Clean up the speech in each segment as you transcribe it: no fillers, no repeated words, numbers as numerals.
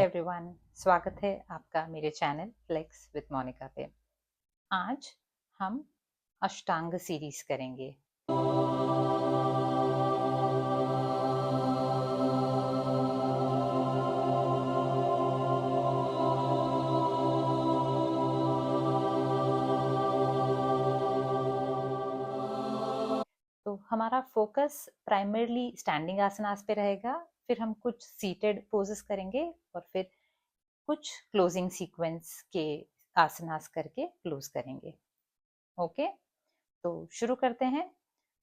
Everyone, स्वागत है आपका मेरे चैनल फ्लेक्स विद मोनिका पे। आज हम अष्टांग सीरीज करेंगे। तो हमारा फोकस प्राइमरली स्टैंडिंग आसनास पे रहेगा, फिर हम कुछ सीटेड पोजेस करेंगे और फिर कुछ क्लोजिंग सीक्वेंस के आसनास करके क्लोज करेंगे। ओके, तो शुरू करते हैं।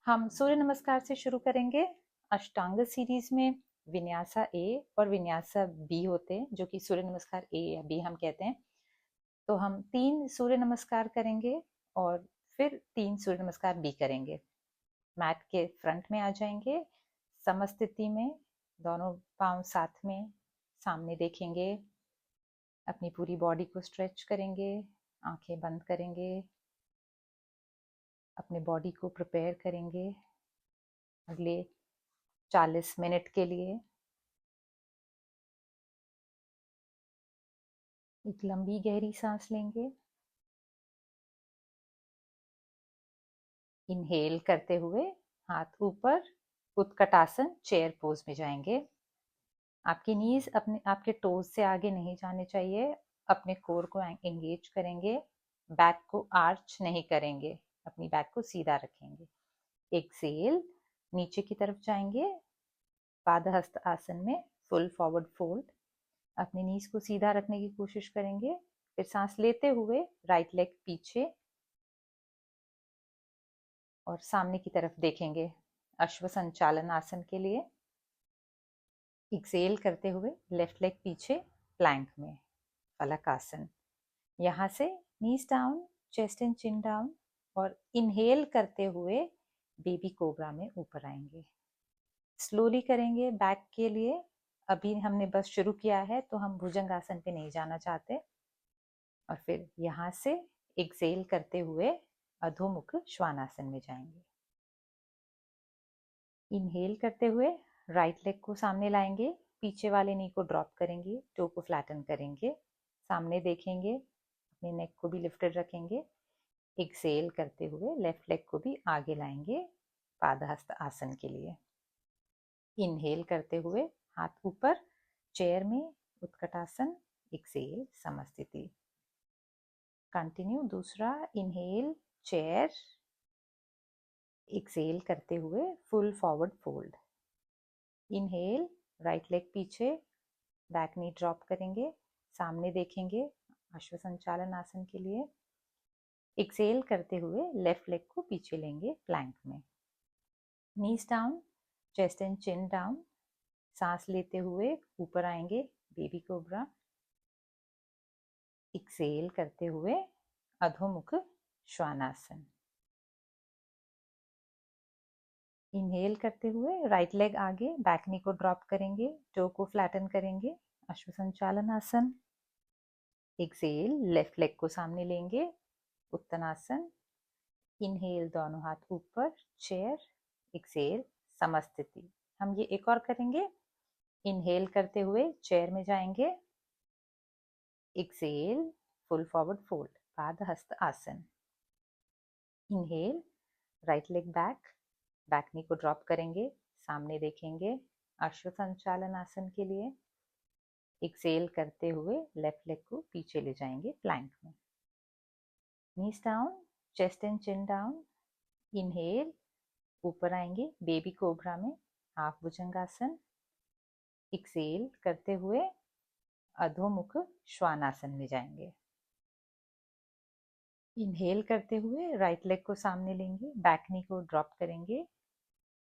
हम सूर्य नमस्कार से शुरू करेंगे। अष्टांग सीरीज में विन्यासा ए और विन्यासा बी होते हैं, जो कि सूर्य नमस्कार ए या बी हम कहते हैं। तो हम 3 सूर्य नमस्कार करेंगे और फिर 3 सूर्य नमस्कार बी करेंगे। मैट के फ्रंट में आ जाएंगे, समस्थिति में, दोनों पांव साथ में सामने देखेंगे, अपनी पूरी बॉडी को स्ट्रेच करेंगे, आंखें बंद करेंगे, अपने बॉडी को प्रिपेयर करेंगे अगले 40 मिनट के लिए। एक लंबी गहरी सांस लेंगे, इनहेल करते हुए हाथ ऊपर, उत्कटासन चेयर पोज में जाएंगे। आपकी नीज आपके टोज से आगे नहीं जाने चाहिए। अपने कोर को एंगेज करेंगे, बैक को आर्च नहीं करेंगे, अपनी बैक को सीधा रखेंगे। एक्सेल, नीचे की तरफ जाएंगे, पादहस्त आसन में फुल फॉरवर्ड फोल्ड। अपनी नीज को सीधा रखने की कोशिश करेंगे। फिर सांस लेते हुए राइट लेग पीछे और सामने की तरफ देखेंगे, अश्व संचालन आसन के लिए। एक्सेल करते हुए लेफ्ट लेग पीछे प्लैंक में, फलक आसन। यहाँ से knees down, chest and chin down, और इनहेल करते हुए बेबी कोबरा में ऊपर आएंगे। स्लोली करेंगे बैक के लिए। अभी हमने बस शुरू किया है, तो हम भुजंग आसन पे नहीं जाना चाहते। और फिर यहाँ से एक्सेल करते हुए अधोमुख श्वानासन में जाएंगे। इनहेल करते हुए राइट लेग को सामने लाएंगे, पीछे वाले नी को ड्रॉप करेंगे, टो को फ्लैटन करेंगे, सामने देखेंगे, अपने नेक को भी लिफ्टेड रखेंगे। एक्सेल करते हुए लेफ्ट लेग को भी आगे लाएंगे पादहस्त आसन के लिए। इनहेल करते हुए हाथ ऊपर, चेयर में उत्कटासन, एक्सेल समस्थिति। कंटिन्यू। दूसरा, इनहेल चेयर, एक्सेल करते हुए full forward fold. Inhale right leg पीछे, बैक नी ड्रॉप करेंगे, सामने देखेंगे अश्व संचालन आसन के लिए। एक्सेल करते हुए लेफ्ट लेग को पीछे लेंगे प्लैंक में। Knees down, chest and chin down. सांस लेते हुए ऊपर आएंगे, बेबी कोबरा। एक्सेल करते हुए अधोमुख श्वानासन। इनहेल करते हुए राइट लेग आगे, बैक नी को ड्रॉप करेंगे, टो को फ्लैटन करेंगे, अश्व संचालन आसन। एक्सेल लेफ्ट लेग को सामने लेंगे, उत्तनासन। इनहेल दोनों हाथ ऊपर, चेयर। एक्सेल समस्थिति। हम ये एक और करेंगे। इनहेल करते हुए चेयर में जाएंगे, एक्सेल फुल फॉरवर्ड फोल्ड, पादहस्त आसन। Inhale right leg back, back knee को ड्रॉप करेंगे, सामने देखेंगे अश्व संचालन आसन के लिए। एक्सेल करते हुए लेफ्ट लेग को पीछे ले जाएंगे प्लैंक में। Knees down, chest and chin down. Inhale ऊपर आएंगे बेबी कोबरा में, हाफ भुजंगासन। एक्सेल करते हुए अधोमुख श्वानासन में जाएंगे। इनहेल करते हुए राइट लेग को सामने लेंगे, बैक नी को ड्रॉप करेंगे,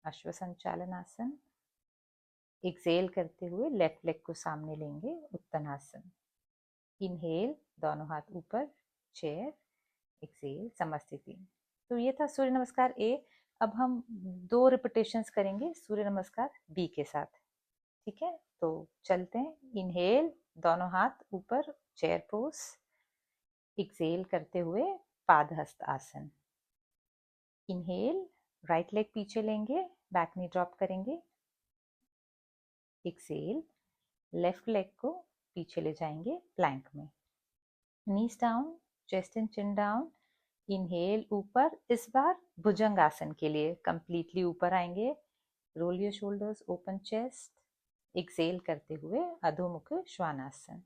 अश्व संचालन आसन। एक्सेल करते हुए लेफ्ट लेग को सामने लेंगे, उत्तनासन। इनहेल दोनों हाथ ऊपर, चेयर। एक्सेल समस्थिति। तो ये था सूर्य नमस्कार ए। अब हम 2 रिपीटेशंस करेंगे सूर्य नमस्कार बी के साथ। ठीक है, तो चलते हैं। इनहेल दोनों हाथ ऊपर, चेयर पोज। एक्सेल करते हुए पादहस्त आसन। इनहेल राइट लेग पीछे लेंगे, बैक नी ड्रॉप करेंगे। एक्सेल लेफ्ट लेग को पीछे ले जाएंगे प्लैंक में। Knees down, chest and chin down. Inhale ऊपर, इस बार भुजंग आसन के लिए कंप्लीटली ऊपर आएंगे। Roll your shoulders, open chest. Exhale करते हुए अधोमुख श्वानासन।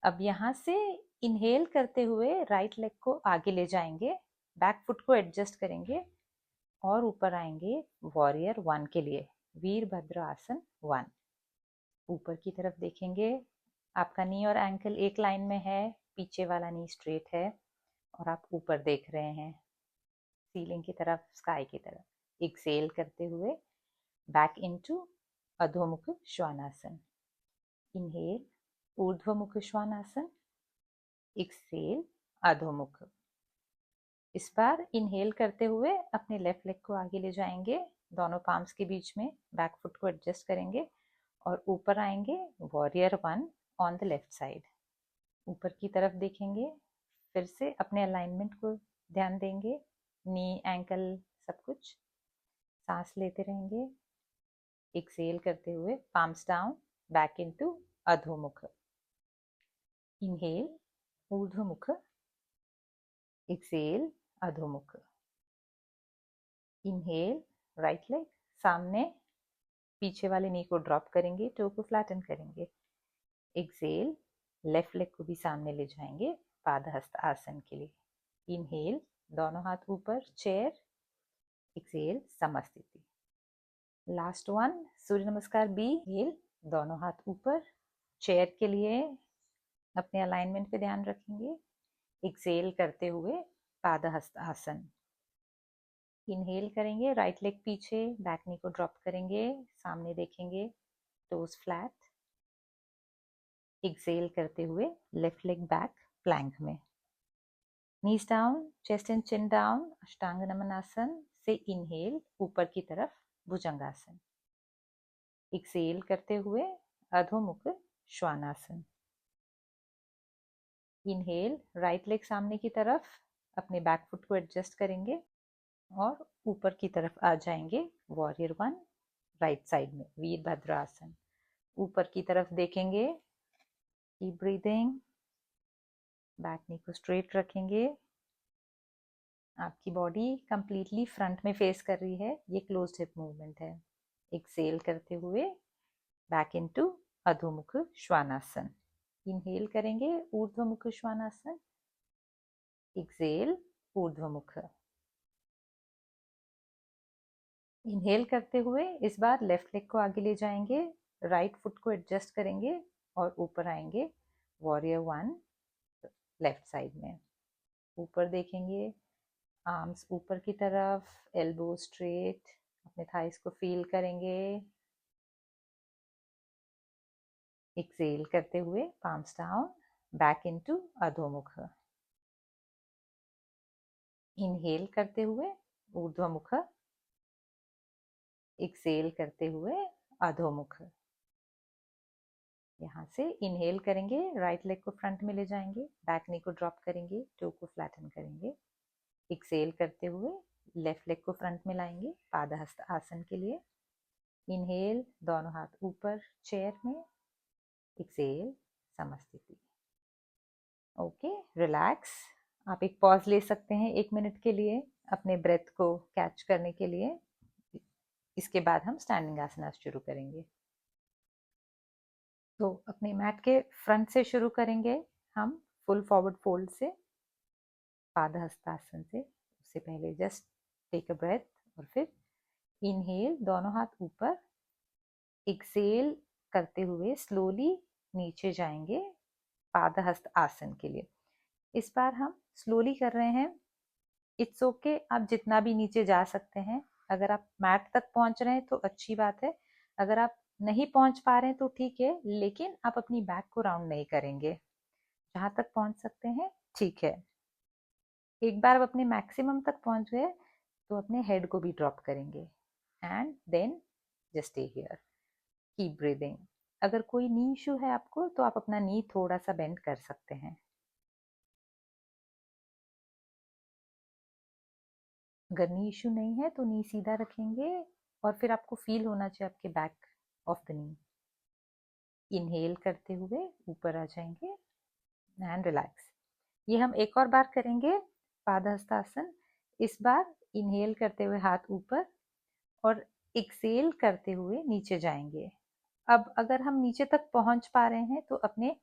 अब यहाँ से इनहेल करते हुए राइट लेग को आगे ले जाएंगे, बैक फुट को एडजस्ट करेंगे और ऊपर आएंगे वॉरियर 1 के लिए, वीरभद्र आसन 1। ऊपर की तरफ देखेंगे, आपका नी और एंकल एक लाइन में है, पीछे वाला नी स्ट्रेट है और आप ऊपर देख रहे हैं सीलिंग की तरफ, स्काई की तरफ। एक्सेल करते हुए back into अधोमुख Shvanasana. Inhale ऊर्ध्वमुख Shvanasana. Excel अधोमुख। इस बार इनहेल करते हुए अपने लेफ्ट लेग को आगे ले जाएंगे, दोनों पाम्स के बीच में, बैक फुट को एडजस्ट करेंगे और ऊपर आएंगे warrior 1 on the left side. ऊपर की तरफ देखेंगे, फिर से अपने अलाइनमेंट को ध्यान देंगे, नी एंकल सब कुछ। सांस लेते रहेंगे। एक्सेल करते हुए पाम्स डाउन, बैक इनटू अधोमुख। इनहेल ऊर्ध्वमुख। एक्सेल अधोमुख। इनहेल राइट लेग सामने, पीछे वाले नी को ड्रॉप करेंगे, टो को फ्लैटन करेंगे। एक्सेल लेफ्ट लेग को भी सामने ले जाएंगे पादहस्त आसन के लिए। इनहेल दोनों हाथ ऊपर, चेयर। एक्सेल समस्थिति। लास्ट वन सूर्य नमस्कार बी। इनहेल दोनों हाथ ऊपर, चेयर के लिए अपने अलाइनमेंट पे ध्यान रखेंगे। एक्सेल करते हुए पादहस्त आसन। इनहेल करेंगे, राइट लेग पीछे, बैक नी को ड्रॉप करेंगे, सामने देखेंगे, टोज फ्लैट। एक्सेल करते हुए लेफ्ट लेग बैक प्लैंक में। Knees down, chest and chin down, अष्टांग नमन आसन से इनहेल ऊपर की तरफ भुजंगासन। एक्सेल करते हुए अधोमुख श्वानासन। इनहेल राइट लेग सामने की तरफ, अपने बैक फुट को एडजस्ट करेंगे और ऊपर की तरफ आ जाएंगे वॉरियर 1 राइट साइड में, वीरभद्र आसन। ऊपर की तरफ देखेंगे, कीप ब्रीदिंग। बैक नी को स्ट्रेट रखेंगे। आपकी बॉडी कंप्लीटली फ्रंट में फेस कर रही है, ये क्लोज्ड हिप मूवमेंट है। एक्सेल करते हुए बैक इनटू अधोमुख श्वानासन। इनहेल करेंगे ऊर्ध्वमुख श्वानासन। एक्सेल ऊर्ध्वमुख। इनहेल करते हुए इस बार लेफ्ट लेग को आगे ले जाएंगे, राइट फुट को एडजस्ट करेंगे और ऊपर आएंगे वॉरियर 1 लेफ्ट साइड में। ऊपर देखेंगे, आर्म्स ऊपर की तरफ, एल्बो स्ट्रेट, अपने थाइस को फील करेंगे। एक्सेल करते हुए पाम्स डाउन, बैक इनटू अधोमुख। इनहेल करते हुए ऊर्ध्वमुख। एक्सेल करते हुए अधोमुख। यहाँ से इनहेल करेंगे, राइट लेग को फ्रंट में ले जाएंगे, बैक नी को ड्रॉप करेंगे, टो को फ्लैटन करेंगे। एक्सेल करते हुए लेफ्ट लेग को फ्रंट में लाएंगे पादहस्त आसन के लिए। इनहेल दोनों हाथ ऊपर चेयर में। एक्सेल समस्थिति। Okay, relax. आप एक पॉज ले सकते हैं 1 मिनट के लिए अपने ब्रेथ को कैच करने के लिए। इसके बाद हम स्टैंडिंग आसना शुरू करेंगे। तो अपने मैट के फ्रंट से शुरू करेंगे हम, फुल फॉरवर्ड फोल्ड से, पादहस्तासन से। उससे पहले जस्ट टेक अ ब्रेथ और फिर इनहेल दोनों हाथ ऊपर। एक्सेल करते हुए स्लोली नीचे जाएंगे पादहस्त आसन के लिए। इस बार हम स्लोली कर रहे हैं। इट्स ओके, आप जितना भी नीचे जा सकते हैं। अगर आप मैट तक पहुंच रहे हैं तो अच्छी बात है, अगर आप नहीं पहुंच पा रहे हैं तो ठीक है, लेकिन आप अपनी बैक को राउंड नहीं करेंगे। जहां तक पहुंच सकते हैं ठीक है। एक बार आप अपने मैक्सिमम तक पहुंच गए तो अपने हेड को भी ड्रॉप करेंगे and then just stay here, keep breathing. अगर कोई नी इशू है आपको तो आप अपना नी थोड़ा सा बेंड कर सकते हैं। अगर नी इशू नहीं है तो नी सीधा रखेंगे और फिर आपको फील होना चाहिए आपके back of the knee. Inhale करते हुए ऊपर आ जाएंगे एंड रिलैक्स। ये हम एक और बार करेंगे पादहस्तासन। इस बार इनहेल करते हुए हाथ ऊपर और एक्सेल करते हुए नीचे जाएंगे। अब अगर हम नीचे तक पहुंच पा रहे हैं तो अपने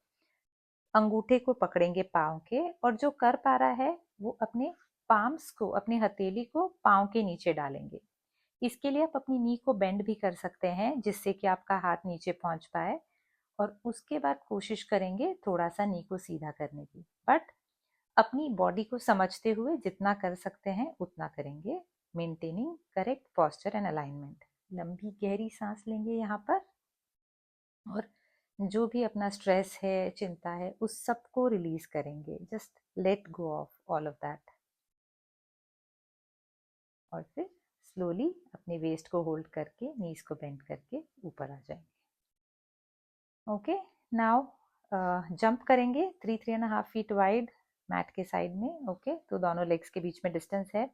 अंगूठे को पकड़ेंगे पाँव के, और जो कर पा रहा है वो अपने पाम्स को, अपनी हथेली को पाँव के नीचे डालेंगे। इसके लिए आप अपनी नी को बेंड भी कर सकते हैं जिससे कि आपका हाथ नीचे पहुंच पाए, और उसके बाद कोशिश करेंगे थोड़ा सा नी को सीधा करने की, बट अपनी बॉडी को समझते हुए जितना कर सकते हैं उतना करेंगे, maintaining correct posture and alignment. लंबी गहरी सांस लेंगे यहाँ पर, और जो भी अपना स्ट्रेस है, चिंता है, उस सब को रिलीज करेंगे। Just let go of all of that, और फिर स्लोली अपने वेस्ट को होल्ड करके, नीज को बेंड करके ऊपर आ जाएंगे। ओके, नाउ जंप करेंगे 3.5 फीट वाइड मैट के साइड में। ओके, तो दोनों लेग्स के बीच में डिस्टेंस है।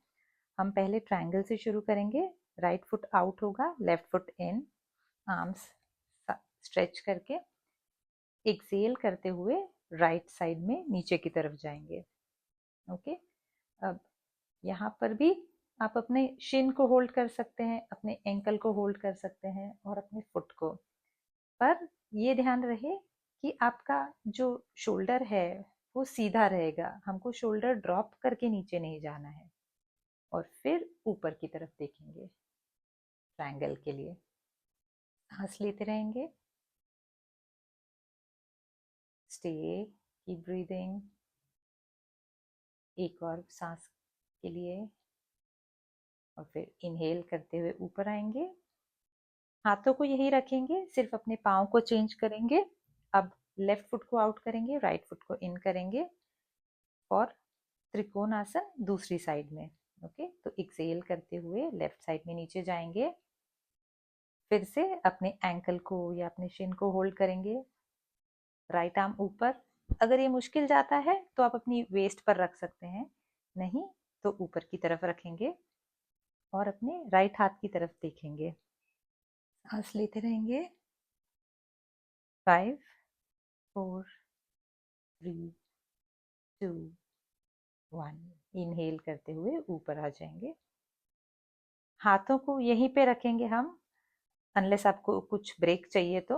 हम पहले ट्रायंगल से शुरू करेंगे। राइट फुट आउट होगा, left foot in, arms stretch करके एक्सेल करते हुए राइट साइड में नीचे की तरफ जाएंगे। ओके, अब यहाँ पर भी आप अपने शिन को होल्ड कर सकते हैं, अपने एंकल को होल्ड कर सकते हैं, और अपने फुट को। पर ये ध्यान रहे कि आपका जो शोल्डर है वो सीधा रहेगा, हमको शोल्डर ड्रॉप करके नीचे नहीं जाना है। और फिर ऊपर की तरफ देखेंगे ट्रायंगल के लिए। सांस लेते रहेंगे, स्टे, कीप ब्रीदिंग। एक और सांस के लिए, और फिर इनहेल करते हुए ऊपर आएंगे। हाथों को यही रखेंगे, सिर्फ अपने पाँव को चेंज करेंगे। अब लेफ्ट फुट को आउट करेंगे, राइट फुट को इन करेंगे और त्रिकोणासन दूसरी साइड में। ओके, तो एक्सेल करते हुए लेफ्ट साइड में नीचे जाएंगे। फिर से अपने एंकल को या अपने शिन को होल्ड करेंगे, राइट आर्म ऊपर। अगर ये मुश्किल जाता है तो आप अपनी वेस्ट पर रख सकते हैं, नहीं तो ऊपर की तरफ रखेंगे और अपने राइट हाथ की तरफ देखेंगे। सांस लेते रहेंगे। 5 4 3 2 1। इनहेल करते हुए ऊपर आ जाएंगे। हाथों को यहीं पे रखेंगे हम, अनलेस आपको कुछ ब्रेक चाहिए तो।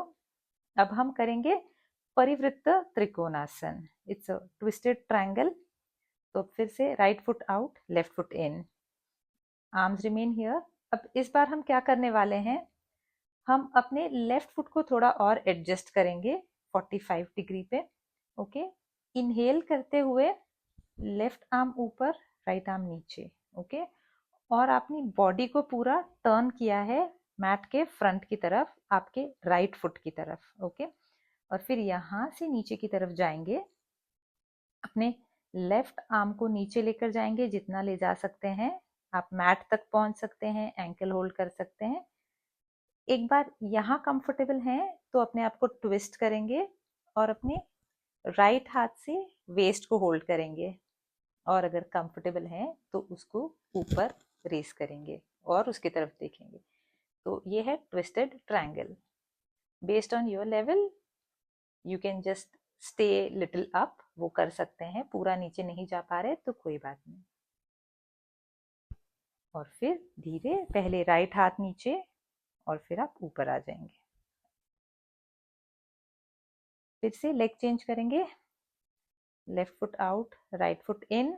अब हम करेंगे परिवृत्त त्रिकोणासन। It's a twisted triangle. तो फिर से right foot out, left foot in, arms remain here. अब इस बार हम क्या करने वाले हैं, हम अपने लेफ्ट फुट को थोड़ा और एडजस्ट करेंगे 45 डिग्री पे। ओके, इनहेल करते हुए लेफ्ट आर्म ऊपर, राइट आर्म नीचे। ओके, और अपनी बॉडी को पूरा टर्न किया है मैट के फ्रंट की तरफ, आपके राइट फुट की तरफ। ओके, और फिर यहाँ से नीचे की तरफ जाएंगे। अपने लेफ्ट आर्म को नीचे लेकर जाएंगे जितना ले जा सकते हैं। आप मैट तक पहुंच सकते हैं, एंकल होल्ड कर सकते हैं। एक बार यहाँ कंफर्टेबल हैं तो अपने आप को ट्विस्ट करेंगे और अपने राइट हाथ से वेस्ट को होल्ड करेंगे, और अगर कंफर्टेबल है तो उसको ऊपर रेस करेंगे और उसकी तरफ देखेंगे। तो ये है twisted triangle. Based on your level you can just stay little up, वो कर सकते हैं। पूरा नीचे नहीं जा पा रहे तो कोई बात नहीं। और फिर धीरे पहले राइट हाथ नीचे और फिर आप ऊपर आ जाएंगे। फिर से लेग चेंज करेंगे, left foot out, right foot in,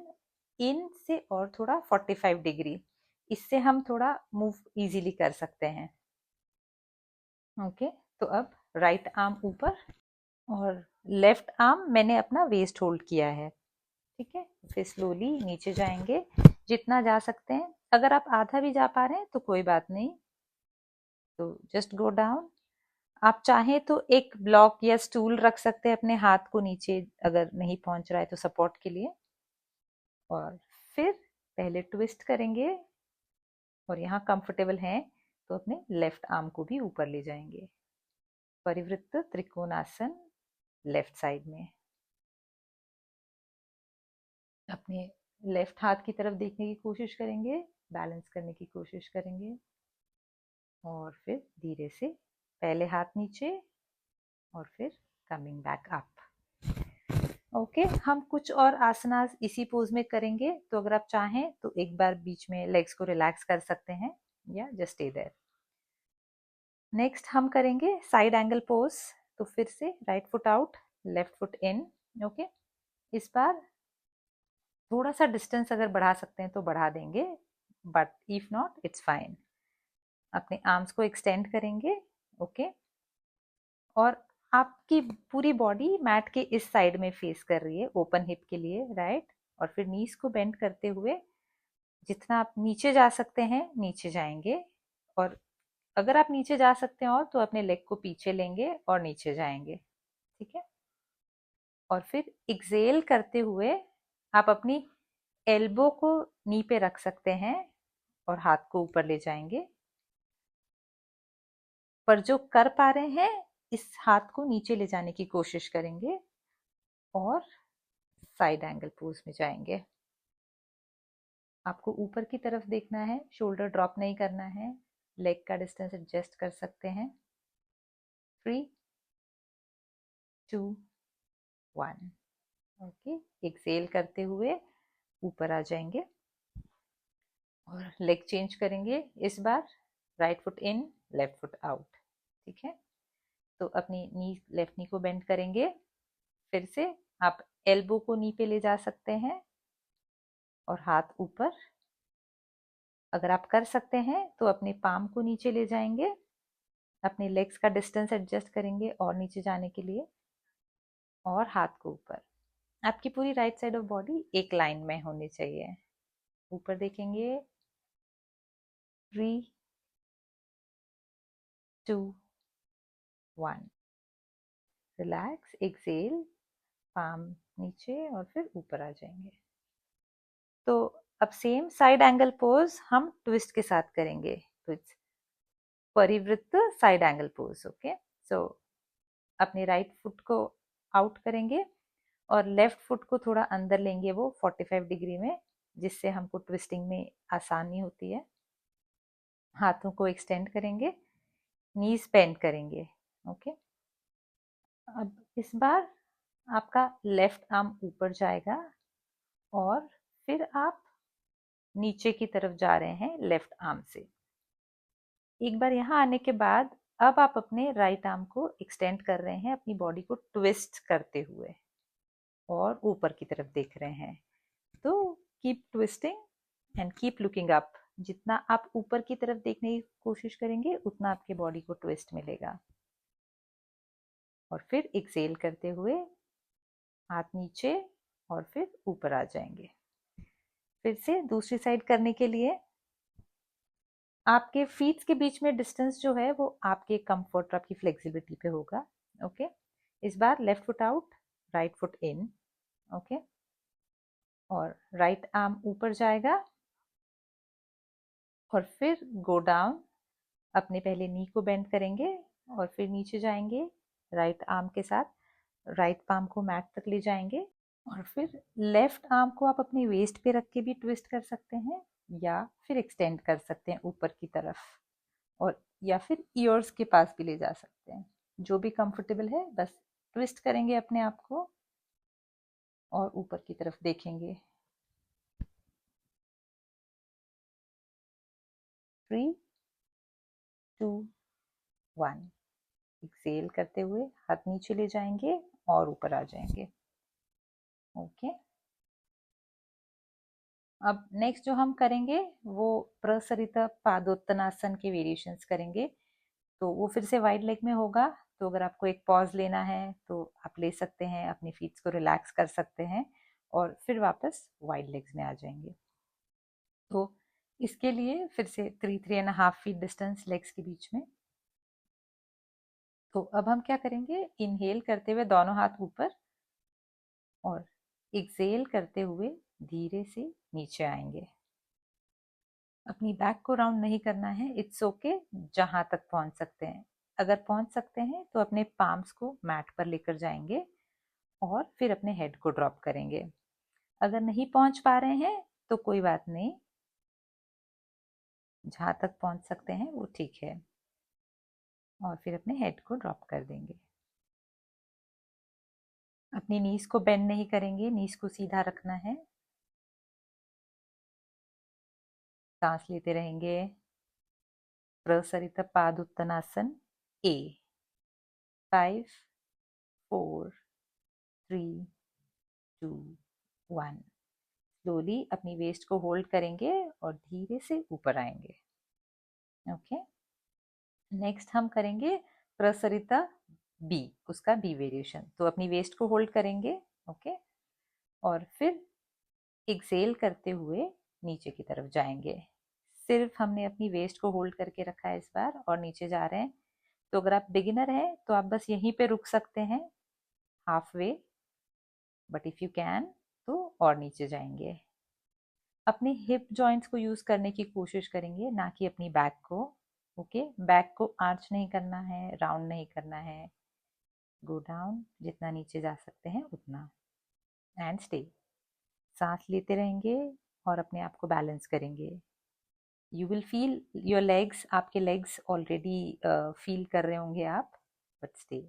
इन से और थोड़ा 45 डिग्री। इससे हम थोड़ा मूव इजीली कर सकते हैं। ओके, तो अब राइट आर्म ऊपर और लेफ्ट आर्म मैंने अपना वेस्ट होल्ड किया है। ठीक है, फिर स्लोली नीचे जाएंगे जितना जा सकते हैं। अगर आप आधा भी जा पा रहे हैं तो कोई बात नहीं, तो जस्ट गो डाउन। आप चाहें तो एक ब्लॉक या स्टूल रख सकते हैं अपने हाथ को नीचे, अगर नहीं पहुंच रहा है तो सपोर्ट के लिए। और फिर पहले ट्विस्ट करेंगे, और यहाँ कंफर्टेबल हैं तो अपने लेफ्ट आर्म को भी ऊपर ले जाएंगे। परिवृत्त त्रिकोणासन लेफ्ट साइड में। अपने लेफ्ट हाथ की तरफ देखने की कोशिश करेंगे, बैलेंस करने की कोशिश करेंगे, और फिर धीरे से पहले हाथ नीचे और फिर कमिंग बैक अप। ओके, हम कुछ और आसनास इसी पोज में करेंगे, तो अगर आप चाहें तो एक बार बीच में लेग्स को रिलैक्स कर सकते हैं या जस्ट स्टे देयर। नेक्स्ट हम करेंगे साइड एंगल पोज। तो फिर से right foot out, left foot in. Okay, इस बार थोड़ा सा डिस्टेंस अगर बढ़ा सकते हैं तो बढ़ा देंगे, but if not it's fine. अपने आर्म्स को एक्सटेंड करेंगे। ओके, और आपकी पूरी बॉडी मैट के इस साइड में फेस कर रही है, ओपन हिप के लिए, राइट। और फिर नीज को बेंड करते हुए जितना आप नीचे जा सकते हैं नीचे जाएंगे, और अगर आप नीचे जा सकते हैं और तो अपने लेग को पीछे लेंगे और नीचे जाएंगे। ठीक है, और फिर एक्सेल करते हुए आप अपनी एल्बो को नी पे रख सकते हैं और हाथ को ऊपर ले जाएंगे। पर जो कर पा रहे हैं इस हाथ को नीचे ले जाने की कोशिश करेंगे और साइड एंगल पोज में जाएंगे। आपको ऊपर की तरफ देखना है, शोल्डर ड्रॉप नहीं करना है, लेग का डिस्टेंस एडजस्ट कर सकते हैं। 3 2 1। ओके, एक्सेल करते हुए ऊपर आ जाएंगे और लेग चेंज करेंगे। इस बार right foot in, left foot out. ठीक है, तो अपनी नी, लेफ्ट नी को बेंड करेंगे। फिर से आप एल्बो को नी पे ले जा सकते हैं और हाथ ऊपर। अगर आप कर सकते हैं तो अपने पाम को नीचे ले जाएंगे, अपने लेग्स का डिस्टेंस एडजस्ट करेंगे और नीचे जाने के लिए, और हाथ को ऊपर। आपकी पूरी राइट साइड ऑफ बॉडी एक लाइन में होनी चाहिए। ऊपर देखेंगे। 3 2 1। रिलैक्स, एक्सेल, पाम नीचे और फिर ऊपर आ जाएंगे। तो अब सेम साइड एंगल पोज हम ट्विस्ट के साथ करेंगे। तो परिवृत्त साइड एंगल पोज। ओके, सो अपने राइट फुट को आउट करेंगे और लेफ्ट फुट को थोड़ा अंदर लेंगे, वो 45 डिग्री में, जिससे हमको ट्विस्टिंग में आसानी होती है। हाथों को एक्सटेंड करेंगे, नीज बेंड करेंगे। ओके, अब इस बार आपका लेफ्ट आर्म ऊपर जाएगा और फिर आप नीचे की तरफ जा रहे हैं लेफ्ट आर्म से। एक बार यहाँ आने के बाद अब आप अपने राइट आर्म को एक्सटेंड कर रहे हैं, अपनी बॉडी को ट्विस्ट करते हुए, और ऊपर की तरफ देख रहे हैं। तो keep twisting and keep looking up. जितना आप ऊपर की तरफ देखने की कोशिश करेंगे उतना आपके बॉडी को ट्विस्ट मिलेगा। और फिर एक्सेल करते हुए हाथ नीचे और फिर ऊपर आ जाएंगे। फिर से दूसरी साइड करने के लिए आपके फीट के बीच में डिस्टेंस जो है वो आपके कंफर्ट और आपकी फ्लेक्सिबिलिटी पे होगा। ओके, इस बार left foot out, right foot in. Okay, और राइट आर्म ऊपर जाएगा और फिर गो डाउन। अपने पहले नी को बेंड करेंगे और फिर नीचे जाएंगे राइट आर्म के साथ। राइट पाम को मैट तक ले जाएंगे और फिर लेफ्ट आर्म को आप अपनी वेस्ट पे रख के भी ट्विस्ट कर सकते हैं या फिर एक्सटेंड कर सकते हैं ऊपर की तरफ, और या फिर ईयर्स के पास भी ले जा सकते हैं, जो भी कंफर्टेबल है। बस ट्विस्ट करेंगे अपने आप को और ऊपर की तरफ देखेंगे। 3 2 1। एक्सेल करते हुए हाथ नीचे ले जाएंगे और ऊपर आ जाएंगे। ओके, अब नेक्स्ट जो हम करेंगे वो प्रसरित पादोत्तनासन के वेरिएशंस करेंगे। तो वो फिर से वाइड लेग में होगा। तो अगर आपको एक पॉज लेना है तो आप ले सकते हैं, अपनी फीट्स को रिलैक्स कर सकते हैं और फिर वापस वाइड लेग्स में आ जाएंगे। तो इसके लिए फिर से 3-3.5 फीट डिस्टेंस लेग्स के बीच में। तो अब हम क्या करेंगे, इनहेल करते हुए दोनों हाथ ऊपर और एक्सेल करते हुए धीरे से नीचे आएंगे। अपनी बैक को राउंड नहीं करना है, इट्स ओके, जहां तक पहुंच सकते हैं। अगर पहुंच सकते हैं तो अपने पाम्स को मैट पर लेकर जाएंगे और फिर अपने हेड को ड्रॉप करेंगे। अगर नहीं पहुंच पा रहे हैं तो कोई बात नहीं, जहां तक पहुंच सकते हैं वो ठीक है, और फिर अपने हेड को ड्रॉप कर देंगे। अपनी नीज को बेंड नहीं करेंगे, नीज को सीधा रखना है। सांस लेते रहेंगे। प्रसरित पादुत्तनासन ए। 5 4 3 2 1। स्लोली अपनी वेस्ट को होल्ड करेंगे और धीरे से ऊपर आएंगे। ओके, नेक्स्ट हम करेंगे प्रसरिता बी, उसका बी वेरिएशन। तो अपनी वेस्ट को होल्ड करेंगे। ओके, और फिर एक्सेल करते हुए नीचे की तरफ जाएंगे। सिर्फ हमने अपनी वेस्ट को होल्ड करके रखा है इस बार और नीचे जा रहे हैं। तो अगर आप बिगिनर हैं तो आप बस यहीं पे रुक सकते हैं, half way, but if you can तो और नीचे जाएंगे। अपने हिप जॉइंट्स को यूज करने की कोशिश करेंगे, ना कि अपनी बैक को। ओके, बैक को आर्च नहीं करना है, राउंड नहीं करना है। गो डाउन, जितना नीचे जा सकते हैं उतना, एंड स्टे। सांस लेते रहेंगे और अपने आप को बैलेंस करेंगे। You will feel your legs, आपके लेग्स ऑलरेडी फील कर रहे होंगे आप, बट स्टे।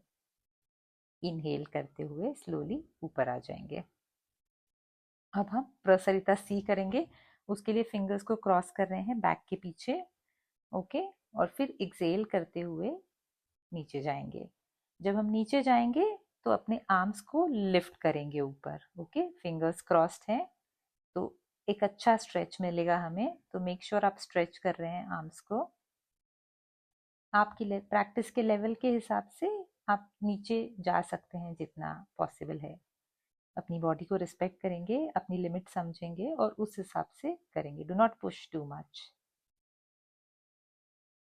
इनहेल करते हुए स्लोली ऊपर आ जाएंगे। अब हम प्रसरिता सी करेंगे। उसके लिए फिंगर्स को क्रॉस कर रहे हैं बैक के पीछे। ओके, और फिर एक्सेल करते हुए नीचे जाएंगे। जब हम नीचे जाएंगे तो अपने आर्म्स को लिफ्ट करेंगे ऊपर। ओके, फिंगर्स क्रॉस्ड हैं तो एक अच्छा स्ट्रेच मिलेगा हमें। तो मेक श्योर आप स्ट्रेच कर रहे हैं आर्म्स को। आपकी प्रैक्टिस के लेवल के हिसाब से आप नीचे जा सकते हैं जितना पॉसिबल है। अपनी बॉडी को रिस्पेक्ट करेंगे, अपनी लिमिट समझेंगे और उस हिसाब से करेंगे। Do not push too much.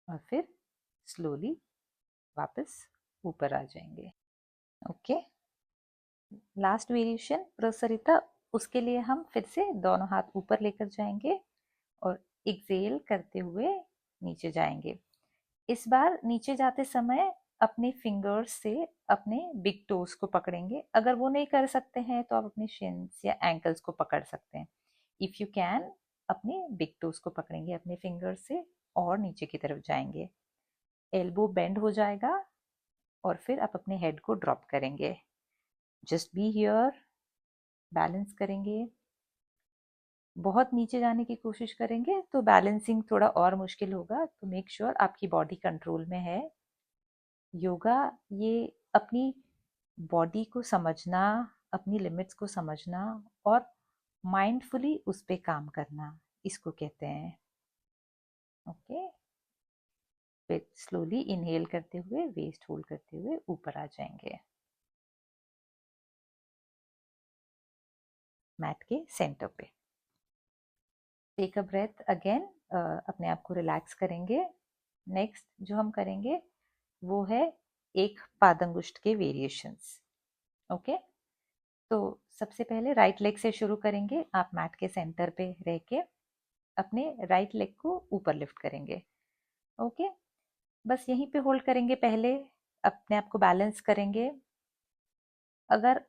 और फिर स्लोली वापस ऊपर आ जाएंगे। ओके, लास्ट वेरिएशन प्रसरिता, उसके लिए हम फिर से दोनों हाथ ऊपर लेकर जाएंगे और एक्सेल करते हुए नीचे जाएंगे। इस बार नीचे जाते समय अपने फिंगर्स से अपने बिग टोज को पकड़ेंगे। अगर वो नहीं कर सकते हैं तो आप अपने शिन्स या एंकल्स को पकड़ सकते हैं। इफ यू कैन, अपने बिग टोज को पकड़ेंगे अपने फिंगर्स से और नीचे की तरफ जाएंगे। एल्बो बेंड हो जाएगा और फिर आप अपने हेड को ड्रॉप करेंगे। जस्ट बी हियर, बैलेंस करेंगे। बहुत नीचे जाने की कोशिश करेंगे तो बैलेंसिंग थोड़ा और मुश्किल होगा। तो मेक श्योर आपकी बॉडी कंट्रोल में है। योगा ये अपनी बॉडी को समझना, अपनी लिमिट्स को समझना और माइंडफुली उस पे काम करना, इसको कहते हैं। ओके, फिर स्लोली इनहेल करते हुए वेस्ट होल्ड करते हुए ऊपर आ जाएंगे मैट के सेंटर पे। टेक अ ब्रेथ अगेन, अपने आप को रिलैक्स करेंगे। नेक्स्ट जो हम करेंगे वो है एक पादंगुष्ठ के वेरिएशंस। ओके, तो सबसे पहले राइट लेग से शुरू करेंगे। आप मैट के सेंटर पे रह के अपने राइट लेग को ऊपर लिफ्ट करेंगे। ओके, बस यहीं पे होल्ड करेंगे। पहले अपने आप को बैलेंस करेंगे। अगर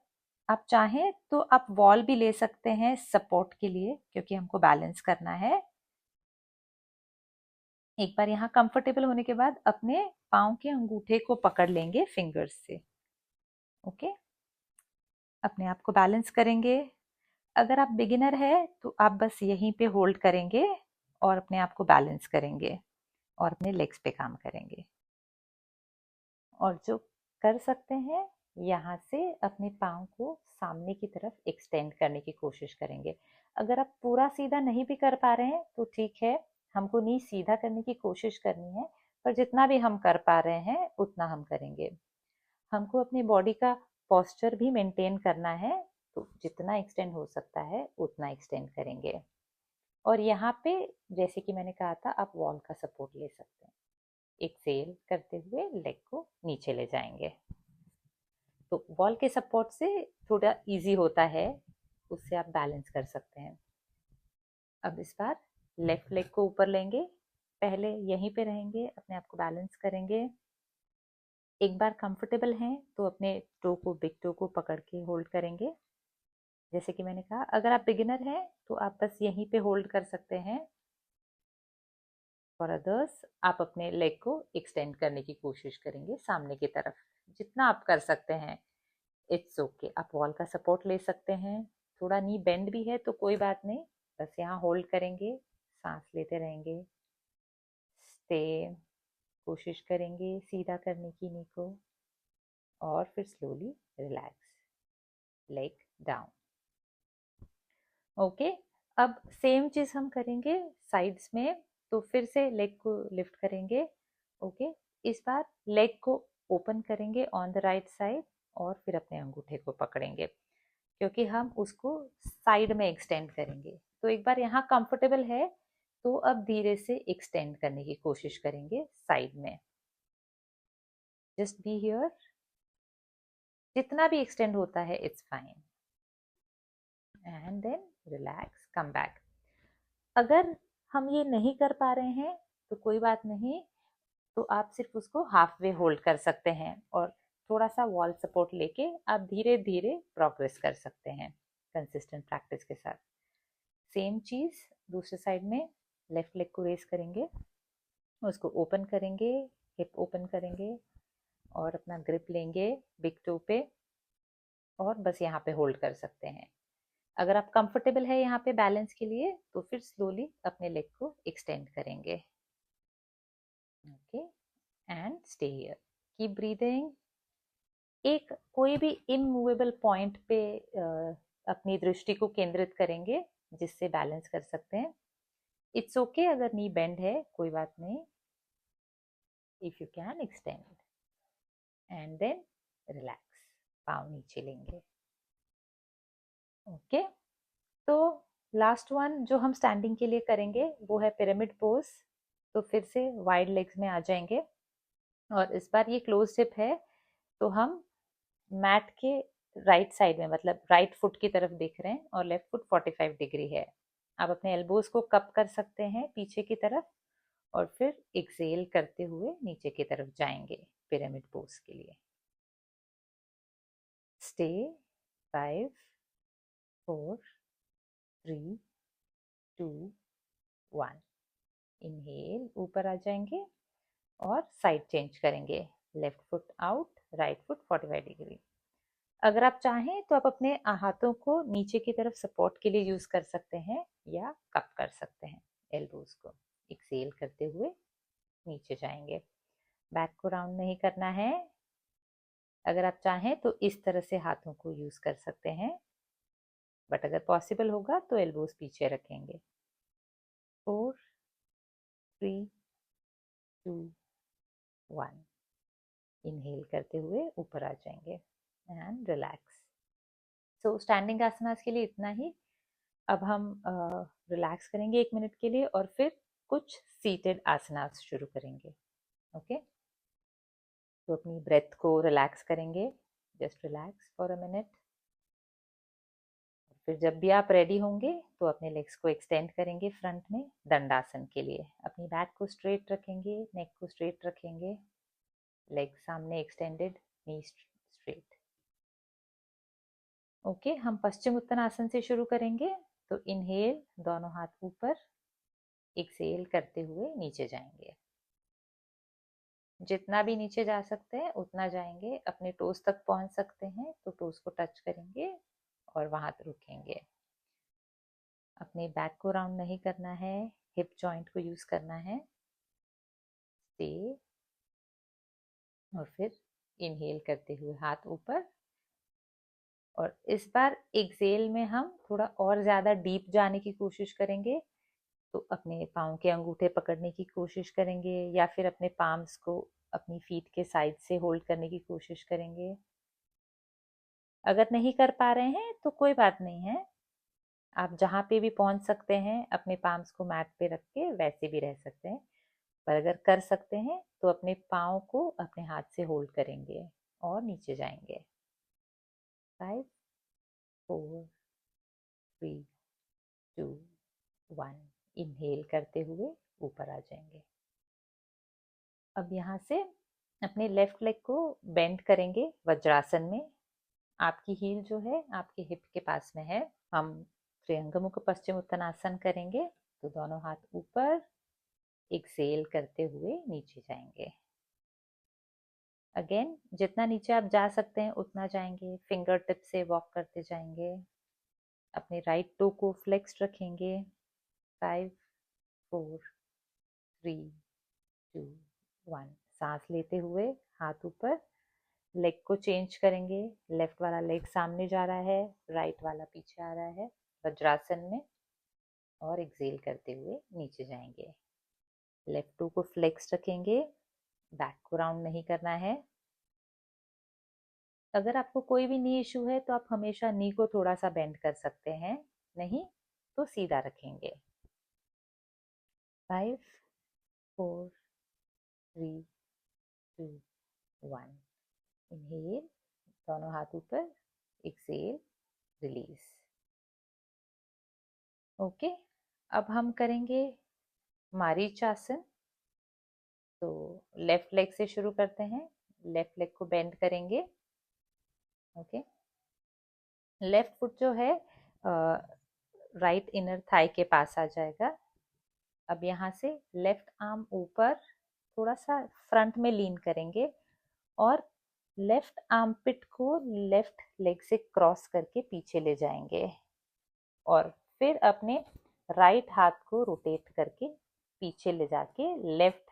आप चाहें तो आप वॉल भी ले सकते हैं सपोर्ट के लिए, क्योंकि हमको बैलेंस करना है। एक बार यहाँ कंफर्टेबल होने के बाद अपने पाँव के अंगूठे को पकड़ लेंगे फिंगर्स से। ओके, अपने आप को बैलेंस करेंगे। अगर आप बिगिनर है तो आप बस यहीं पे होल्ड करेंगे और अपने आप को बैलेंस करेंगे और अपने लेग्स पे काम करेंगे। और जो कर सकते हैं, यहाँ से अपने पाँव को सामने की तरफ एक्सटेंड करने की कोशिश करेंगे। अगर आप पूरा सीधा नहीं भी कर पा रहे हैं तो ठीक है, हमको नी सीधा करने की कोशिश करनी है, पर जितना भी हम कर पा रहे हैं उतना हम करेंगे। हमको अपनी बॉडी का पोस्चर भी मेंटेन करना है, तो जितना एक्सटेंड हो सकता है उतना एक्सटेंड करेंगे। और यहाँ पे जैसे कि मैंने कहा था, आप वॉल का सपोर्ट ले सकते हैं। एक्सेल करते हुए लेग को नीचे ले जाएंगे। तो वॉल के सपोर्ट से थोड़ा इजी होता है, उससे आप बैलेंस कर सकते हैं। अब इस बार लेफ्ट लेग को ऊपर लेंगे। पहले यहीं पे रहेंगे, अपने आप को बैलेंस करेंगे। एक बार कंफर्टेबल हैं तो अपने टो को, बिग टो को पकड़ के होल्ड करेंगे। जैसे कि मैंने कहा, अगर आप बिगिनर हैं तो आप बस यहीं पे होल्ड कर सकते हैं। फॉर अदर्स, आप अपने लेग को एक्सटेंड करने की कोशिश करेंगे सामने की तरफ, जितना आप कर सकते हैं। इट्स ओके, आप वॉल का सपोर्ट ले सकते हैं। थोड़ा नी बेंड भी है तो कोई बात नहीं, बस यहाँ होल्ड करेंगे, सांस लेते रहेंगे, स्टे, कोशिश करेंगे सीधा करने की नी को, और फिर slowly relax, leg down. Okay, अब सेम चीज हम करेंगे साइड्स में। तो फिर से लेग को लिफ्ट करेंगे। ओके, इस बार लेग को ओपन करेंगे ऑन द राइट साइड, और फिर अपने अंगूठे को पकड़ेंगे, क्योंकि हम उसको साइड में एक्सटेंड करेंगे। तो एक बार यहाँ कंफर्टेबल है तो अब धीरे से एक्सटेंड करने की कोशिश करेंगे साइड में। जस्ट बी हियर, जितना भी एक्सटेंड होता है it's fine, and then relax, come back. अगर हम ये नहीं कर पा रहे हैं तो कोई बात नहीं, तो आप सिर्फ उसको हाफ वे होल्ड कर सकते हैं, और थोड़ा सा वॉल सपोर्ट लेके आप धीरे धीरे प्रोग्रेस कर सकते हैं कंसिस्टेंट प्रैक्टिस के साथ। सेम चीज दूसरे साइड में, लेफ्ट लेग को रेस करेंगे, उसको ओपन करेंगे, हिप ओपन करेंगे, और अपना ग्रिप लेंगे बिग टो पे, और बस यहाँ पे होल्ड कर सकते हैं। अगर आप कंफर्टेबल है यहाँ पे बैलेंस के लिए तो फिर स्लोली अपने लेग को एक्सटेंड करेंगे। Okay, and stay here, keep breathing. एक कोई भी इमूवेबल पॉइंट पे अपनी दृष्टि को केंद्रित करेंगे जिससे बैलेंस कर सकते हैं। इट्स ओके अगर नी बेंड है, कोई बात नहीं, if you can extend, and then relax, पाँव नीचे लेंगे। ओके, तो लास्ट वन जो हम स्टैंडिंग के लिए करेंगे वो है पिरामिड पोज। तो फिर से वाइड लेग्स में आ जाएंगे, और इस बार ये क्लोज हिप है, तो हम मैट के राइट साइड में, मतलब राइट फुट की तरफ देख रहे हैं, और लेफ्ट फुट 45 डिग्री है। आप अपने एल्बोज को कप कर सकते हैं पीछे की तरफ, और फिर एक्सेल करते हुए नीचे की तरफ जाएंगे पिरामिड पोज के लिए। स्टे, 5 4 3 2 1। इनहेल, ऊपर आ जाएंगे और साइड चेंज करेंगे, left foot out, right foot 45 degree. अगर आप चाहें तो आप अपने हाथों को नीचे की तरफ सपोर्ट के लिए यूज कर सकते हैं, या कप कर सकते हैं एल्बोज को। एक्सेल करते हुए नीचे जाएंगे, बैक को राउंड नहीं करना है। अगर आप चाहें तो इस तरह से हाथों को यूज कर सकते हैं, बट अगर पॉसिबल होगा तो एल्बोज पीछे रखेंगे। 4 3 2 1। इनहेल करते हुए ऊपर आ जाएंगे, एंड रिलैक्स। सो स्टैंडिंग आसनास के लिए इतना ही। अब हम रिलैक्स करेंगे 1 मिनट के लिए, और फिर कुछ सीटेड आसनास शुरू करेंगे। ओके, तो अपनी ब्रेथ को रिलैक्स करेंगे, just relax for a minute. फिर जब भी आप रेडी होंगे तो अपने लेग्स को एक्सटेंड करेंगे फ्रंट में दंडासन के लिए। अपनी बैक को स्ट्रेट रखेंगे, नेक को स्ट्रेट रखेंगे, लेग सामने एक्सटेंडेड, नी स्ट्रेट। ओके, हम पश्चिम उत्तानासन से शुरू करेंगे। तो इनहेल, दोनों हाथ ऊपर, एक्सेल करते हुए नीचे जाएंगे। जितना भी नीचे जा सकते हैं उतना जाएंगे, अपने टोस तक पहुंच सकते हैं तो टोस को टच करेंगे और वहां रुकेंगे। अपने बैक को राउंड नहीं करना है, हिप जॉइंट को यूज करना है। स्टे, और फिर इनहेल करते हुए हाथ ऊपर, और इस बार एक्सेल में हम थोड़ा और ज्यादा डीप जाने की कोशिश करेंगे। तो अपने पाँव के अंगूठे पकड़ने की कोशिश करेंगे, या फिर अपने पाम्स को अपनी फीट के साइड से होल्ड करने की कोशिश करेंगे। अगर नहीं कर पा रहे हैं तो कोई बात नहीं है, आप जहाँ पे भी पहुंच सकते हैं अपने पाम्स को मैट पे रख के वैसे भी रह सकते हैं। पर अगर कर सकते हैं तो अपने पाँव को अपने हाथ से होल्ड करेंगे और नीचे जाएंगे। 5 4 3 2 1। इनहेल करते हुए ऊपर आ जाएंगे। अब यहाँ से अपने लेफ्ट लेग को बेंड करेंगे वज्रासन में। आपकी हील जो है आपके हिप के पास में है। हम त्रियंगमुख पश्चिम उत्तानासन करेंगे। तो दोनों हाथ ऊपर, एक्सेल करते हुए नीचे जाएंगे। अगेन जितना नीचे आप जा सकते हैं उतना जाएंगे, फिंगर टिप से वॉक करते जाएंगे, अपने राइट टो को फ्लेक्स रखेंगे। 5 4 3 2 1। सांस लेते हुए हाथ ऊपर, लेग को चेंज करेंगे। लेफ्ट वाला लेग सामने जा रहा है, राइट वाला पीछे आ रहा है वज्रासन में, और एक्सेल करते हुए नीचे जाएंगे। लेफ्ट टू को फ्लेक्स रखेंगे, बैक को राउंड नहीं करना है। अगर आपको कोई भी नी इशू है तो आप हमेशा नी को थोड़ा सा बेंड कर सकते हैं, नहीं तो सीधा रखेंगे। 5 4 3 2 1। इनहेल, दोनों हाथ ऊपर, एक्सेल, रिलीज। ओके, अब हम करेंगे मारीचासन। तो लेफ्ट लेग से शुरू करते हैं। लेफ्ट लेग को बेंड करेंगे। ओके, लेफ्ट फुट जो है राइट इनर थाई के पास आ जाएगा। अब यहाँ से लेफ्ट आर्म ऊपर थोड़ा सा फ्रंट में लीन करेंगे और लेफ्ट आर्म पिट को लेफ्ट लेग से क्रॉस करके पीछे ले जाएंगे, और फिर अपने राइट हाथ को रोटेट करके पीछे ले जाके लेफ्ट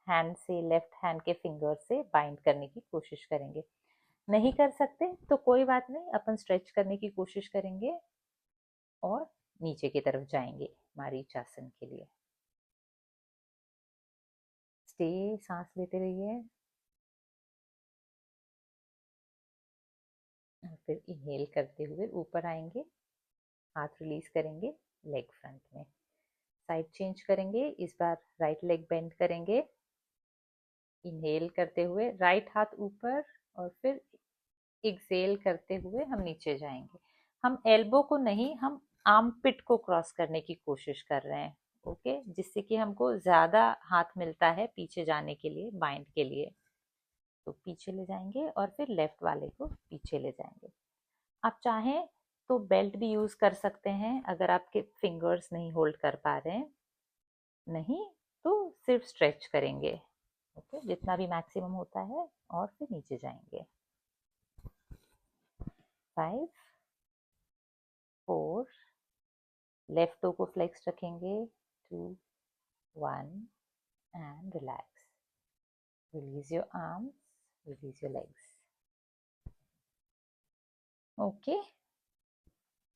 हैंड से, लेफ्ट हैंड के फिंगर से बाइंड करने की कोशिश करेंगे। नहीं कर सकते तो कोई बात नहीं, अपन स्ट्रेच करने की कोशिश करेंगे और नीचे की तरफ जाएंगे मारीचासन के लिए। स्टे, सांस लेते रहिए। फिर इनहेल करते हुए ऊपर आएंगे, हाथ रिलीज करेंगे, लेग फ्रंट में। साइड चेंज करेंगे, इस बार राइट लेग बेंड करेंगे। इनहेल करते हुए राइट हाथ ऊपर, और फिर एक्सेल करते हुए हम नीचे जाएंगे। हम एल्बो को नहीं, हम आर्म पिट को क्रॉस करने की कोशिश कर रहे हैं। ओके, जिससे कि हमको ज्यादा हाथ मिलता है पीछे जाने के लिए, बाइंड के लिए। तो पीछे ले जाएंगे और फिर लेफ्ट वाले को पीछे ले जाएंगे। आप चाहें तो बेल्ट भी यूज कर सकते हैं अगर आपके फिंगर्स नहीं होल्ड कर पा रहे हैं, नहीं तो सिर्फ स्ट्रेच करेंगे। ओके, जितना भी मैक्सिमम होता है, और फिर नीचे जाएंगे। 5 4, लेफ्ट टो को फ्लेक्स रखेंगे। 2 1 and relax. Release your arms, release your legs. Okay,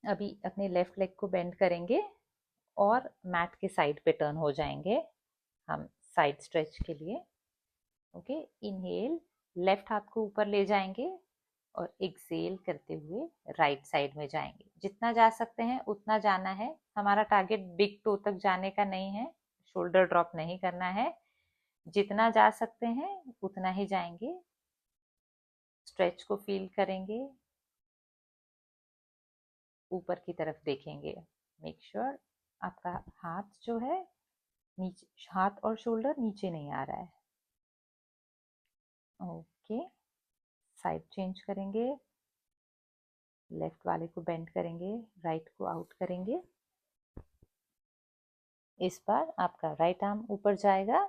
अभी अपने लेफ्ट लेग को बेंड करेंगे और मैट के साइड पे टर्न हो जाएंगे हम साइड स्ट्रेच के लिए। ओके, इनहेल, लेफ्ट हाथ को ऊपर ले जाएंगे और एक्सेल करते हुए राइट साइड में जाएंगे। जितना जा सकते हैं उतना जाना है, हमारा टारगेट बिग टो तक जाने का नहीं है, शोल्डर ड्रॉप नहीं करना है। जितना जा सकते हैं उतना ही जाएंगे। स्ट्रेच को फील करेंगे, ऊपर की तरफ देखेंगे। मेक श्योर आपका हाथ जो है नीचे, हाथ और शोल्डर नीचे नहीं आ रहा है। ओके, साइड चेंज करेंगे, लेफ्ट वाले को बेंड करेंगे, राइट को आउट करेंगे। इस बार आपका राइट आर्म ऊपर जाएगा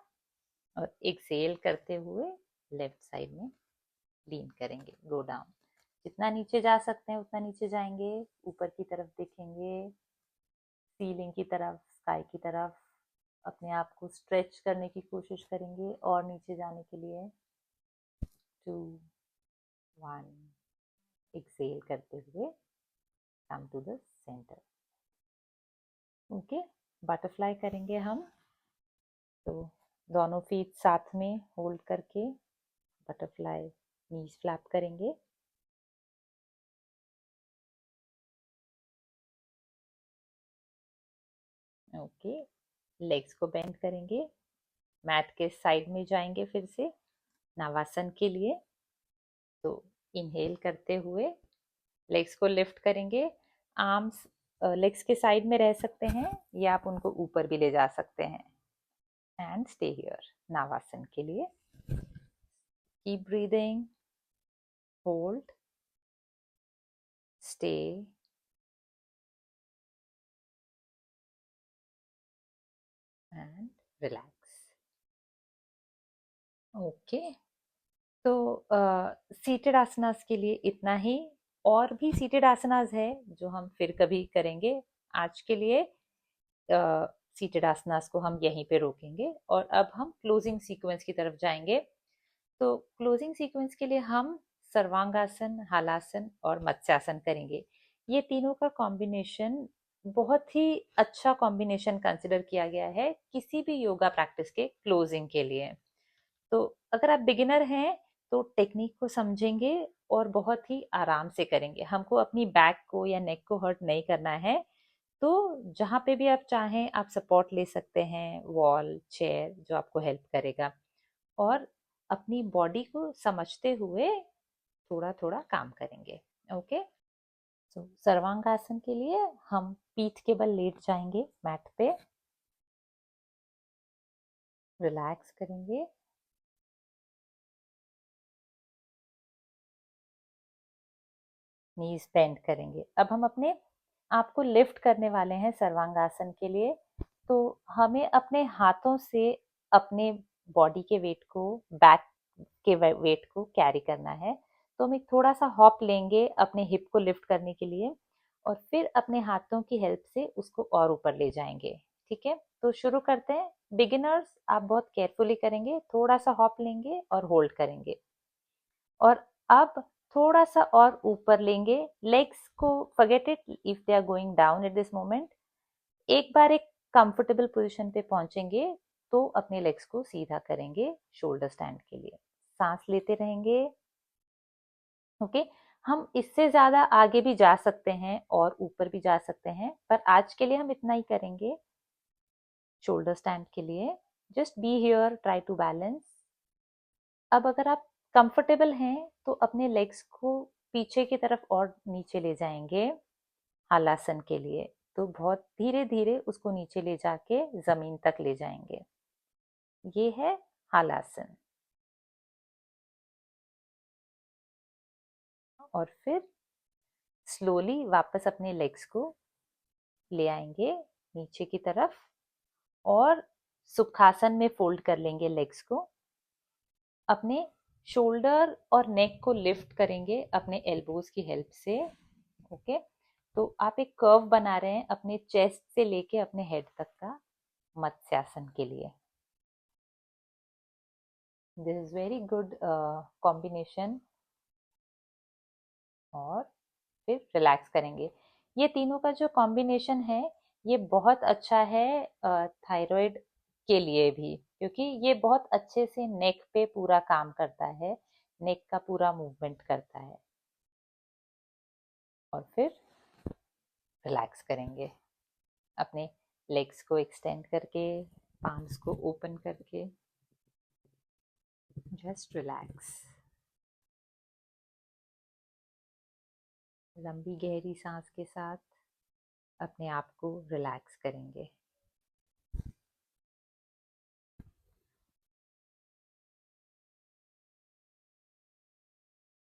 और एक्सेल करते हुए लेफ्ट साइड में लीन करेंगे, गो डाउन। जितना नीचे जा सकते हैं उतना नीचे जाएंगे, ऊपर की तरफ देखेंगे, सीलिंग की तरफ, स्काई की तरफ। अपने आप को स्ट्रेच करने की कोशिश करेंगे और नीचे जाने के लिए। 2 1, एक्सेल करते हुए come to the centre. Okay, butterfly करेंगे हम। तो दोनों फीट साथ में होल्ड करके बटरफ्लाई नीज फ्लैप करेंगे। ओके, लेग्स को बेंड करेंगे, मैट के साइड में जाएंगे फिर से नवासन के लिए। तो इनहेल करते हुए लेग्स को लिफ्ट करेंगे। आर्म्स लेग्स के साइड में रह सकते हैं या आप उनको ऊपर भी ले जा सकते हैं। एंड स्टे हियर नवासन के लिए। Keep breathing, hold, stay and relax. Okay, तो सीटेड आसनास के लिए इतना ही। और भी सीटेड आसनास है जो हम फिर कभी करेंगे। आज के लिए सीटेड आसनास को हम यहीं पे रोकेंगे और अब हम क्लोजिंग सीक्वेंस की तरफ जाएंगे। तो क्लोजिंग सीक्वेंस के लिए हम सर्वांगासन, हलासन और मत्स्यासन करेंगे। ये तीनों का कॉम्बिनेशन बहुत ही अच्छा कॉम्बिनेशन कंसिडर किया गया है किसी भी योगा प्रैक्टिस के क्लोजिंग के लिए। तो अगर आप बिगिनर हैं तो टेक्निक को समझेंगे और बहुत ही आराम से करेंगे। हमको अपनी बैक को या नेक को हर्ट नहीं करना है। तो जहाँ पे भी आप चाहें आप सपोर्ट ले सकते हैं, वॉल, चेयर, जो आपको हेल्प करेगा। और अपनी बॉडी को समझते हुए थोड़ा थोड़ा काम करेंगे। ओके। तो सर्वांगासन के लिए हम पीठ के बल लेट जाएंगे मैट पे, रिलैक्स करेंगे, नीज बेंड करेंगे। अब हम अपने आप को लिफ्ट करने वाले हैं सर्वांगासन के लिए। तो हमें अपने हाथों से अपने बॉडी के वेट को, बैक के वेट को कैरी करना है। तो हम एक थोड़ा सा हॉप लेंगे अपने हिप को लिफ्ट करने के लिए और फिर अपने हाथों की हेल्प से उसको और ऊपर ले जाएंगे। ठीक है, तो शुरू करते हैं। बिगिनर्स आप बहुत केयरफुली करेंगे, थोड़ा सा हॉप लेंगे और होल्ड करेंगे और अब थोड़ा सा और ऊपर लेंगे। लेग्स को forget it if they are going down at this moment. एक बार एक कंफर्टेबल पोजीशन पे पहुंचेंगे तो अपने लेग्स को सीधा करेंगे शोल्डर स्टैंड के लिए। सांस लेते रहेंगे। ओके। हम इससे ज्यादा आगे भी जा सकते हैं और ऊपर भी जा सकते हैं, पर आज के लिए हम इतना ही करेंगे शोल्डर स्टैंड के लिए। Just be here, try to balance. अब अगर आप कंफर्टेबल हैं तो अपने लेग्स को पीछे की तरफ और नीचे ले जाएंगे हलासन के लिए। तो बहुत धीरे धीरे उसको नीचे ले जाके जमीन तक ले जाएंगे। ये है हलासन। और फिर स्लोली वापस अपने लेग्स को ले आएंगे नीचे की तरफ और सुखासन में फोल्ड कर लेंगे लेग्स को। अपने शोल्डर और नेक को लिफ्ट करेंगे अपने एल्बोज की हेल्प से। ओके। तो आप एक कर्व बना रहे हैं अपने चेस्ट से लेके अपने हेड तक का मत्स्यासन के लिए। This is very good combination. और फिर रिलैक्स करेंगे। ये तीनों का जो कॉम्बिनेशन है ये बहुत अच्छा है थायराइड के लिए भी, क्योंकि ये बहुत अच्छे से नेक पे पूरा काम करता है, नेक का पूरा मूवमेंट करता है। और फिर रिलैक्स करेंगे अपने लेग्स को एक्सटेंड करके, पाम्स को ओपन करके। Just relax. लंबी गहरी सांस के साथ अपने आप को रिलैक्स करेंगे।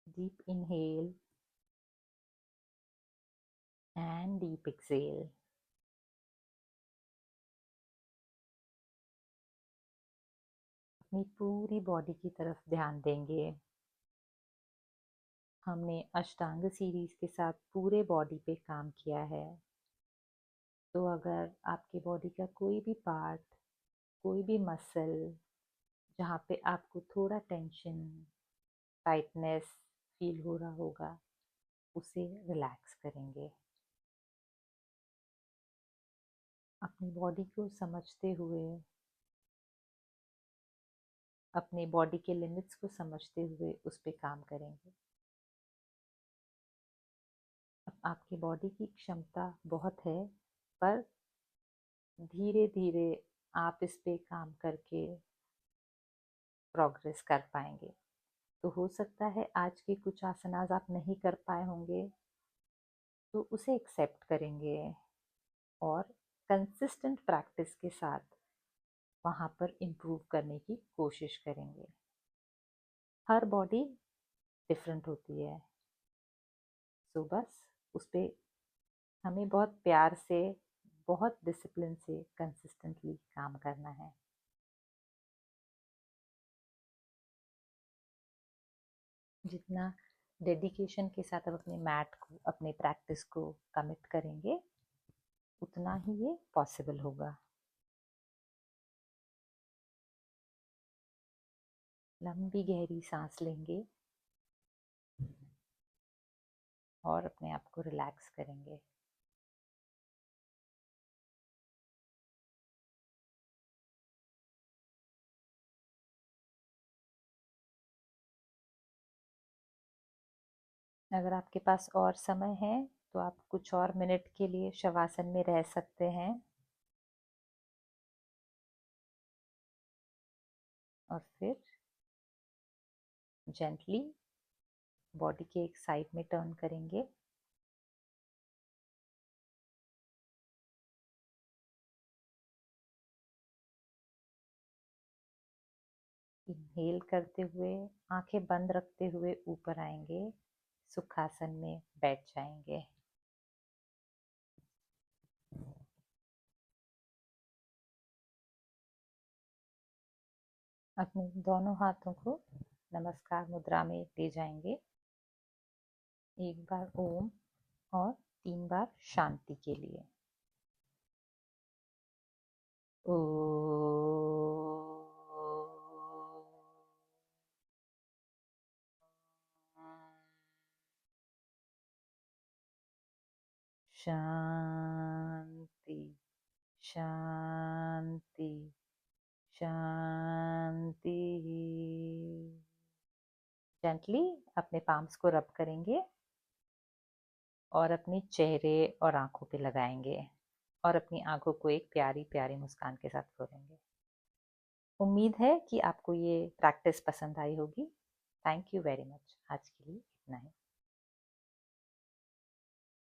Deep inhale and deep exhale. अपनी पूरी बॉडी की तरफ ध्यान देंगे। हमने अष्टांग सीरीज के साथ पूरे बॉडी पे काम किया है। तो अगर आपके बॉडी का कोई भी पार्ट, कोई भी मसल जहाँ पे आपको थोड़ा टेंशन, टाइटनेस फील हो रहा होगा, उसे रिलैक्स करेंगे। अपनी बॉडी को समझते हुए, अपने बॉडी के लिमिट्स को समझते हुए उस पर काम करेंगे। अब आपकी बॉडी की क्षमता बहुत है, पर धीरे धीरे आप इस पे काम करके प्रोग्रेस कर पाएंगे। तो हो सकता है आज के कुछ आसनास आप नहीं कर पाए होंगे, तो उसे एक्सेप्ट करेंगे और कंसिस्टेंट प्रैक्टिस के साथ वहाँ पर इम्प्रूव करने की कोशिश करेंगे। हर बॉडी डिफरेंट होती है, सो बस उस पर हमें बहुत प्यार से, बहुत डिसिप्लिन से कंसिस्टेंटली काम करना है। जितना डेडिकेशन के साथ आप अपने मैट को, अपने प्रैक्टिस को कमिट करेंगे, उतना ही ये पॉसिबल होगा। लंबी गहरी सांस लेंगे और अपने आप को रिलैक्स करेंगे। अगर आपके पास और समय है तो आप कुछ और मिनट के लिए शवासन में रह सकते हैं और फिर जेंटली बॉडी के एक साइड में टर्न करेंगे। इनहेल करते हुए आंखें बंद रखते हुए ऊपर आएंगे, सुखासन में बैठ जाएंगे। अपने दोनों हाथों को नमस्कार मुद्रा में ले जाएंगे। एक बार ओम और 3 बार शांति के लिए। ओ शांति शांति शांति। जेंटली अपने पाम्स को रब करेंगे और अपने चेहरे और आंखों पे लगाएंगे और अपनी आंखों को एक प्यारी प्यारी मुस्कान के साथ खोलेंगे। उम्मीद है कि आपको ये प्रैक्टिस पसंद आई होगी। Thank you very much. आज के लिए इतना ही।